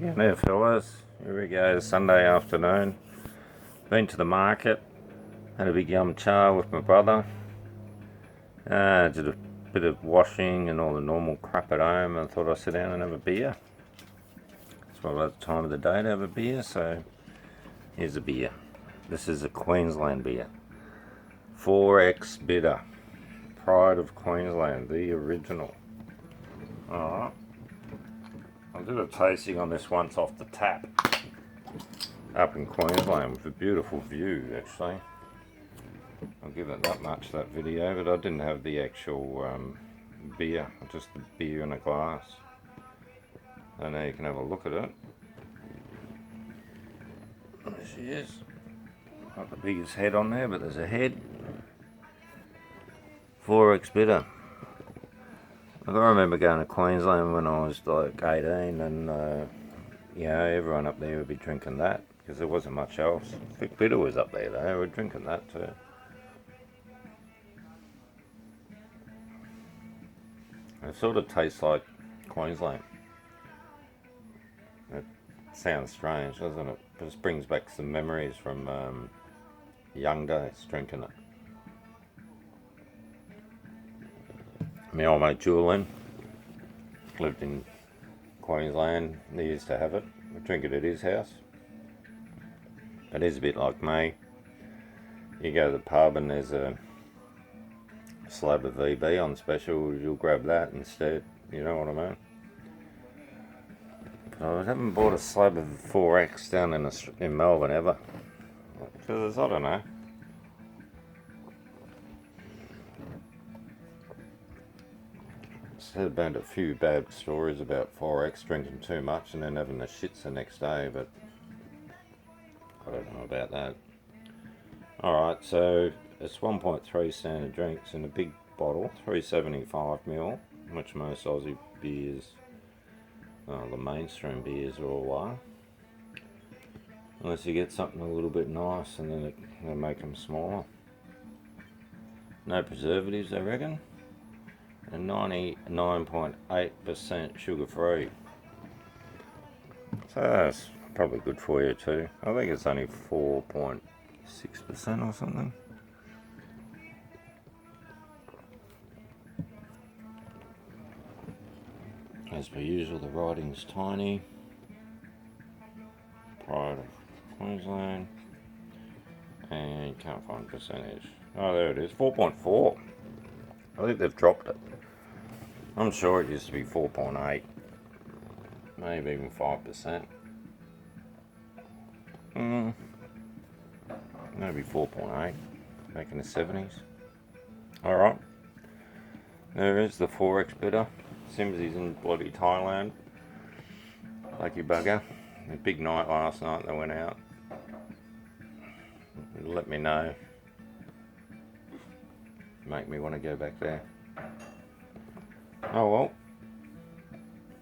Yeah, there fellas, here we go, Sunday afternoon. Been to the market, had a big yum cha with my brother. Did a bit of washing and all the normal crap at home, and thought I'd sit down and have a beer. It's probably the time of the day to have a beer, so here's a beer. This is a Queensland beer. 4X Bitter. Pride of Queensland, the original. Alright. I did a tasting on this once off the tap up in Queensland with a beautiful view, actually. I'll give it that much, that video, but I didn't have the actual beer, just the beer in a glass. So now you can have a look at it. There she is. Not the biggest head on there, but there's a head. 4X Bitter. I remember going to Queensland when I was like 18, and everyone up there would be drinking that because there wasn't much else. Thick Bitter was up there though, we were drinking that too. It sort of tastes like Queensland. It sounds strange, doesn't it? But it brings back some memories from young days drinking it. My old mate Julian lived in Queensland. He used to have it. We drink it at his house. It is a bit like me. You go to the pub and there's a slab of VB on special, you'll grab that instead. You know what I mean? But I haven't bought a slab of 4X down in Melbourne ever. Because I don't know. I've heard a few bad stories about 4X drinking too much and then having the shits the next day, but I don't know about that. Alright, so it's 1.3 standard drinks in a big bottle, 375ml, which most Aussie beers, the mainstream beers are all are. Unless you get something a little bit nice and then they make them smaller. No preservatives, I reckon. And 99.8% sugar free. So that's probably good for you too. I think it's only 4.6% or something. As per usual, the writing's tiny. Pride of Queensland. And you can't find percentage. Oh, there it is, 4.4. I think they've dropped it. I'm sure it used to be 4.8, maybe even 5%. Maybe 4.8, back in the 70s. Alright, there is the 4X Bitter. Simsy's in bloody Thailand. Lucky bugger. A big night last night, they went out. Let me know. Make me want to go back there. Oh well,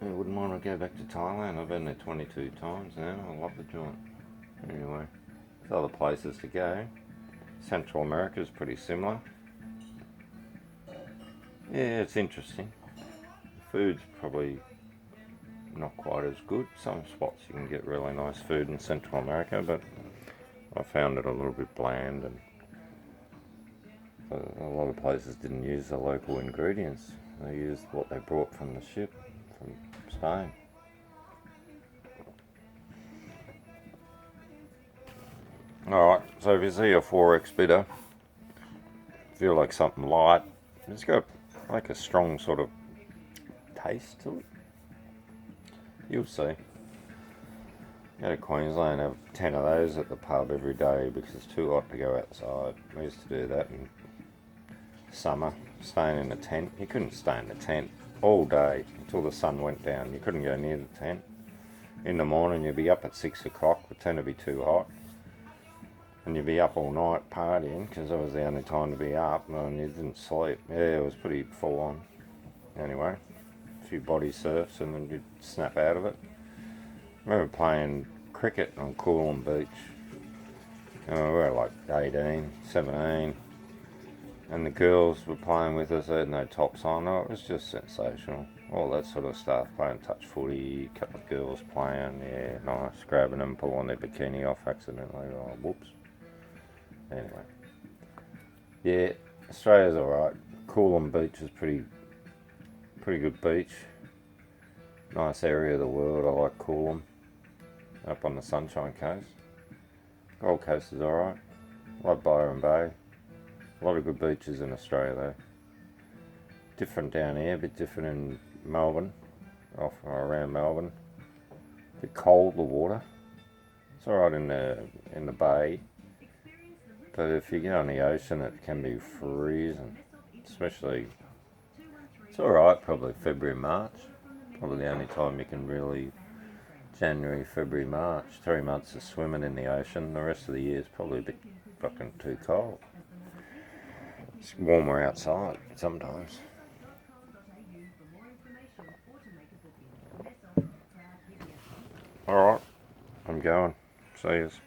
I wouldn't want to go back to Thailand. I've been there 22 times now. I love the joint. Anyway, there's other places to go. Central America is pretty similar. Yeah, it's interesting. The food's probably not quite as good. Some spots you can get really nice food in Central America, but I found it a little bit bland, and a lot of places didn't use the local ingredients. They used what they brought from the ship from Spain. Alright, so if you see a 4X Bitter, feel like something light, it's got like a strong sort of taste to it. You'll see. Go to Queensland, have 10 of those at the pub every day because it's too hot to go outside. We used to do that in summer, staying in a tent. You couldn't stay in the tent all day until the sun went down. You couldn't go near the tent. In the morning you'd be up at 6 o'clock, the tent would be too hot. And you'd be up all night partying because that was the only time to be up, and you didn't sleep. Yeah, it was pretty full on. Anyway, a few body surfs and then you'd snap out of it. I remember playing cricket on Coolum Beach. We were like 18, 17. And the girls were playing with us, they had no tops on. Oh, it was just sensational. all that sort of stuff. Playing touch footy, a couple of girls playing, yeah, nice. Grabbing them, pulling their bikini off accidentally. Oh, whoops. Anyway, yeah, Australia's alright. Coolum Beach is pretty good beach. Nice area of the world. I like Coolum. Up on the Sunshine Coast. Gold Coast is alright. I like Byron Bay. A lot of good beaches in Australia though. Different down here, a bit different in Melbourne, off around Melbourne. A bit cold, the water. It's alright in the bay, but if you get on the ocean, it can be freezing. Especially, it's alright probably February, March. Probably the only time you can really, January, February, March. 3 months of swimming in the ocean. The rest of the year is probably a bit fucking too cold. It's warmer outside sometimes. Alright, I'm going. See yous.